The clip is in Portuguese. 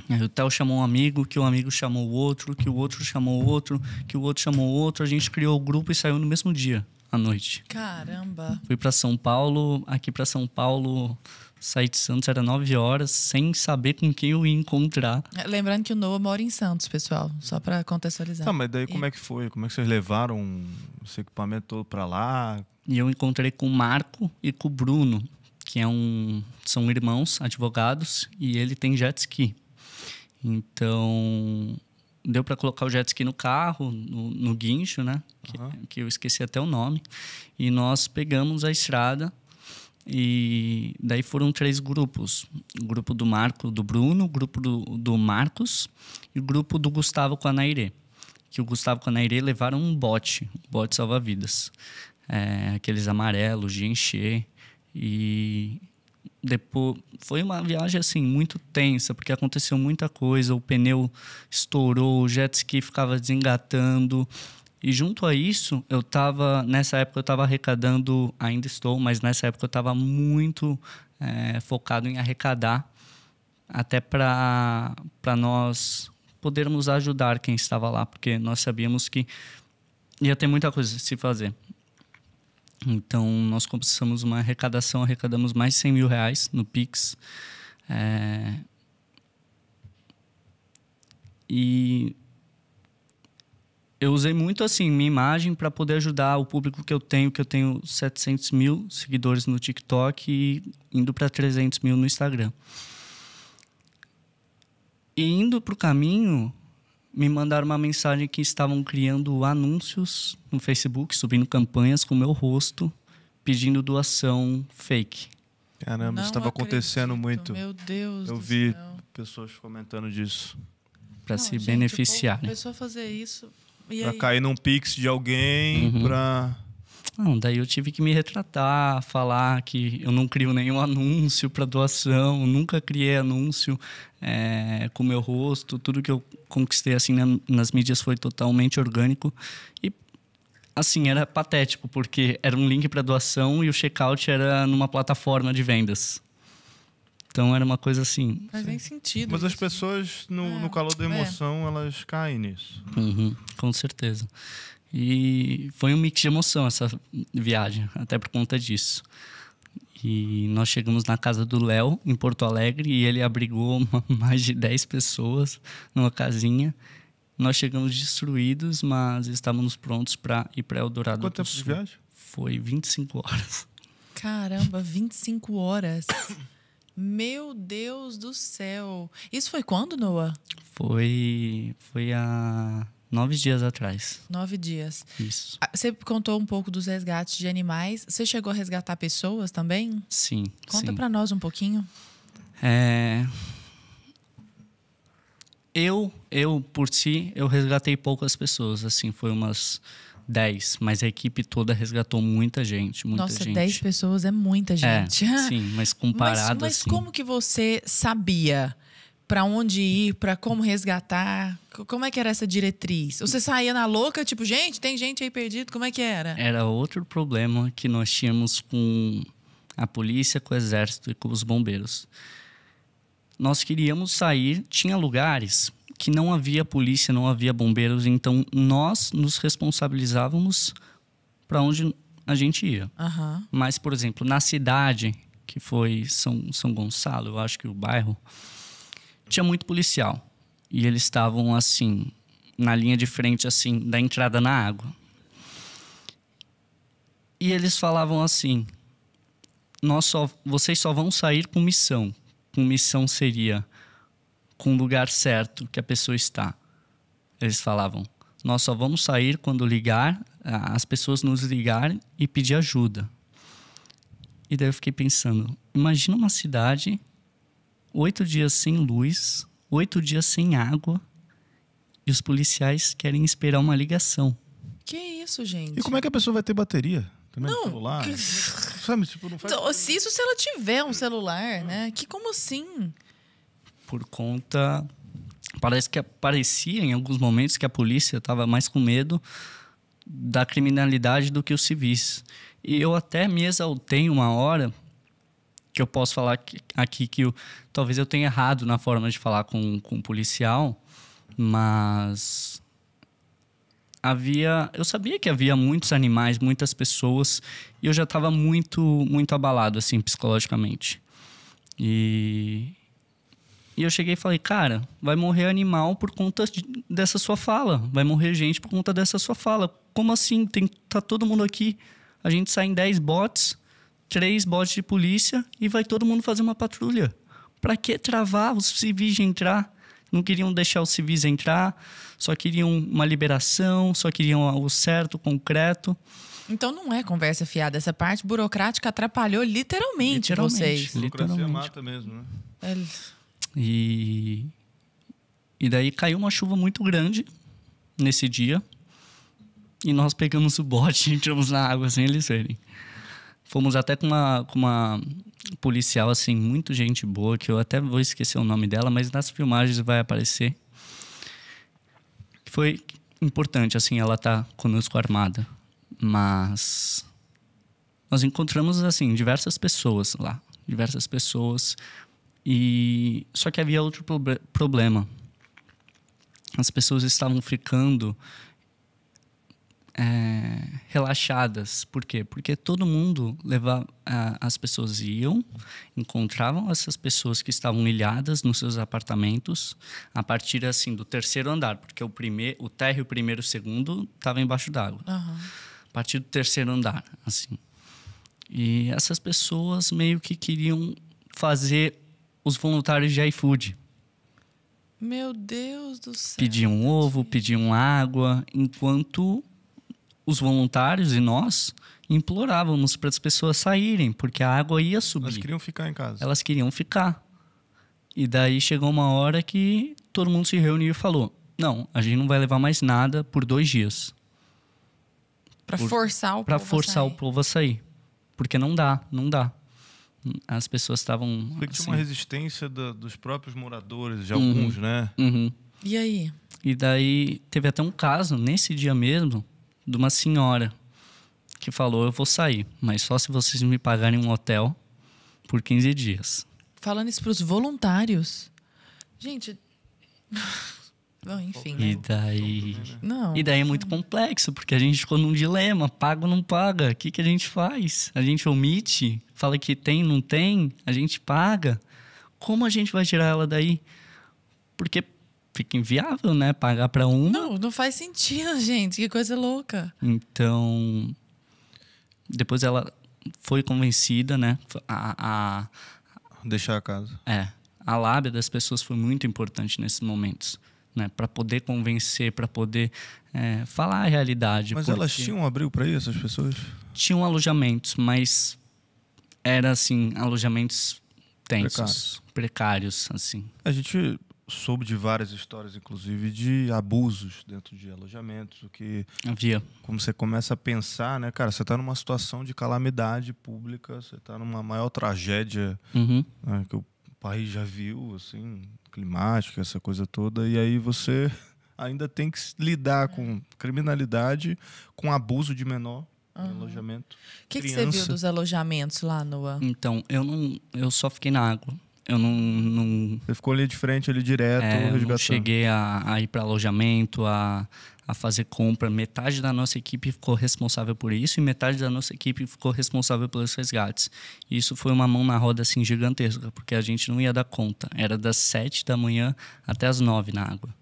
Aí o Theo chamou um amigo, que o amigo chamou o outro, que o outro chamou o outro, que o outro chamou o outro. A gente criou o grupo e saiu no mesmo dia, à noite. Caramba! Fui para São Paulo, aqui para São Paulo, saí de Santos, era 9 horas, sem saber com quem eu ia encontrar. Lembrando que o Noah mora em Santos, pessoal, só para contextualizar. Tá, mas daí como é que foi? Como é que vocês levaram esse equipamento todo para lá? E eu encontrei com o Marco e com o Bruno, que são irmãos, advogados, e ele tem jet ski. Então, deu para colocar o jet ski no carro, no guincho, né? Que eu esqueci até o nome. E nós pegamos a estrada e daí foram 3 grupos. O grupo do Marco, do Bruno, o grupo do Marcos e o grupo do Gustavo com a Nairê. Que o Gustavo com a Nairê levaram um bote salva-vidas. Aqueles amarelos de encher. E depois foi uma viagem assim muito tensa, porque aconteceu muita coisa. O pneu estourou, o jet ski ficava desengatando. E junto a isso, nessa época eu estava arrecadando, ainda estou, mas nessa época eu estava muito focado em arrecadar, até para nós podermos ajudar quem estava lá, porque nós sabíamos que ia ter muita coisa a se fazer. Então, nós começamos uma arrecadação, arrecadamos mais de 100 mil reais no Pix. E eu usei muito assim minha imagem para poder ajudar o público que eu tenho 700 mil seguidores no TikTok e indo para 300 mil no Instagram. E indo para o caminho, me mandaram uma mensagem que estavam criando anúncios no Facebook, subindo campanhas com o meu rosto, pedindo doação fake. Caramba, isso estava acontecendo muito. Meu Deus Eu vi pessoas comentando disso. Para se beneficiarem. A pessoa fazer isso... Pra cair num Pix de alguém, Não, daí eu tive que me retratar, falar que eu não crio nenhum anúncio para doação, nunca criei anúncio com meu rosto, tudo que eu conquistei assim nas mídias foi totalmente orgânico e assim, era patético, porque era um link para doação e o checkout era numa plataforma de vendas. Então era uma coisa assim... Faz nem sentido. Mas as pessoas, no calor da emoção, elas caem nisso. Com certeza. E foi um mix de emoção essa viagem, até por conta disso. E nós chegamos na casa do Léo, em Porto Alegre, e ele abrigou mais de 10 pessoas numa casinha. Nós chegamos destruídos, mas estávamos prontos para ir para Eldorado. Quanto tempo de viagem? Foi 25 horas. Caramba, 25 horas. Meu Deus do céu. Isso foi quando, Noah? Foi há 9 dias atrás. 9 dias. Isso. Você contou um pouco dos resgates de animais. Você chegou a resgatar pessoas também? Sim. Conta pra nós um pouquinho. Eu, por si, eu resgatei poucas pessoas. Assim, foi umas 10, mas a equipe toda resgatou muita gente, Nossa, gente. 10 pessoas é muita gente. Sim, mas comparado mas assim... como que você sabia para onde ir, para como resgatar? Como é que era essa diretriz? Você saía na louca, tipo, gente, tem gente aí perdido, como é que era? Era outro problema que nós tínhamos com a polícia, com o exército e com os bombeiros. Nós queríamos sair, tinha lugares que não havia polícia, não havia bombeiros, então nós nos responsabilizávamos para onde a gente ia. Mas, por exemplo, na cidade, que foi São Gonçalo, eu acho que o bairro, tinha muito policial. E eles estavam, assim, na linha de frente, assim, da entrada na água. E eles falavam assim, vocês só vão sair com missão. Com missão seria... com o lugar certo que a pessoa está. Eles falavam, nós só vamos sair quando as pessoas nos ligarem e pedir ajuda. E daí eu fiquei pensando, imagina uma cidade, 8 dias sem luz, 8 dias sem água, e os policiais querem esperar uma ligação. Que isso, gente? E como é que a pessoa vai ter bateria? Também no Não. celular? Sabe, tipo, não faz... Isso se ela tiver um celular, né? Como assim? Por conta... Parecia em alguns momentos que a polícia estava mais com medo da criminalidade do que os civis. E eu até me exaltei uma hora que eu posso falar aqui que talvez eu tenha errado na forma de falar com o policial, mas eu sabia que havia muitos animais, muitas pessoas, e eu já estava muito, muito abalado, assim, psicologicamente. E eu cheguei e falei, cara, vai morrer animal por conta dessa sua fala, vai morrer gente por conta dessa sua fala. Como assim? Tá todo mundo aqui, a gente sai em 10 botes, 3 botes de polícia e vai todo mundo fazer uma patrulha. Pra que travar os civis de entrar? Não queriam deixar os civis entrar, só queriam uma liberação, só queriam o certo, concreto. Então não é conversa fiada. Essa parte burocrática atrapalhou literalmente vocês. Burocracia mata mesmo, né? E daí caiu uma chuva muito grande nesse dia. E nós pegamos o bote e entramos na água sem eles verem. Fomos até com uma policial, assim, muito gente boa, que eu até vou esquecer o nome dela, mas nas filmagens vai aparecer. Foi importante, assim, ela tá conosco armada. Mas nós encontramos, assim, diversas pessoas lá. Diversas pessoas. Só que havia outro problema. As pessoas estavam ficando relaxadas. Por quê? Porque todo mundo as pessoas iam, encontravam essas pessoas que estavam ilhadas nos seus apartamentos a partir, assim, do 3º andar, porque o térreo, o 1º e o 2º estavam embaixo d'água. Uhum. A partir do 3º andar, assim. E essas pessoas meio que queriam fazer os voluntários de iFood. Meu Deus do céu. Pediam ovo, pediam água, enquanto os voluntários e nós implorávamos para as pessoas saírem, porque a água ia subir. Elas queriam ficar em casa. Elas queriam ficar. E daí chegou uma hora que todo mundo se reuniu e falou, não, a gente não vai levar mais nada por 2 dias. Para forçar o povo a sair. Porque não dá. As pessoas estavam... Porque assim, tinha uma resistência dos próprios moradores, de alguns, né? Uhum. E aí? E daí teve até um caso, nesse dia mesmo, de uma senhora que falou, eu vou sair, mas só se vocês me pagarem um hotel por 15 dias. Falando isso pros voluntários. Gente... Bom, enfim. E daí é muito complexo, porque a gente ficou num dilema, paga ou não paga? O que a gente faz? A gente omite, fala que tem, não tem, a gente paga. Como a gente vai tirar ela daí? Porque fica inviável, né? Pagar para uma. Não faz sentido, gente. Que coisa louca. Então, depois ela foi convencida, né? Deixar a casa. A lábia das pessoas foi muito importante nesses momentos. Né, para poder convencer, para poder falar a realidade. Mas elas tinham um abrigo para ir, essas pessoas? Tinham alojamentos, mas era assim, alojamentos tensos, precários, assim. A gente soube de várias histórias, inclusive, de abusos dentro de alojamentos, o que havia. Como você começa a pensar, né, cara, você está numa situação de calamidade pública, você está numa maior tragédia, né, que o país já viu, assim, climática, essa coisa toda, e aí você ainda tem que lidar com criminalidade, com abuso de menor em alojamento. O que você viu dos alojamentos lá, Noah? Então, eu só fiquei na água. Eu não... Você ficou ali de frente, ali direto, resgatando. Eu não cheguei a ir para alojamento, a fazer compra. Metade da nossa equipe ficou responsável por isso e metade da nossa equipe ficou responsável pelos resgates. E isso foi uma mão na roda assim gigantesca, porque a gente não ia dar conta. Era das 7 da manhã até as 9 na água.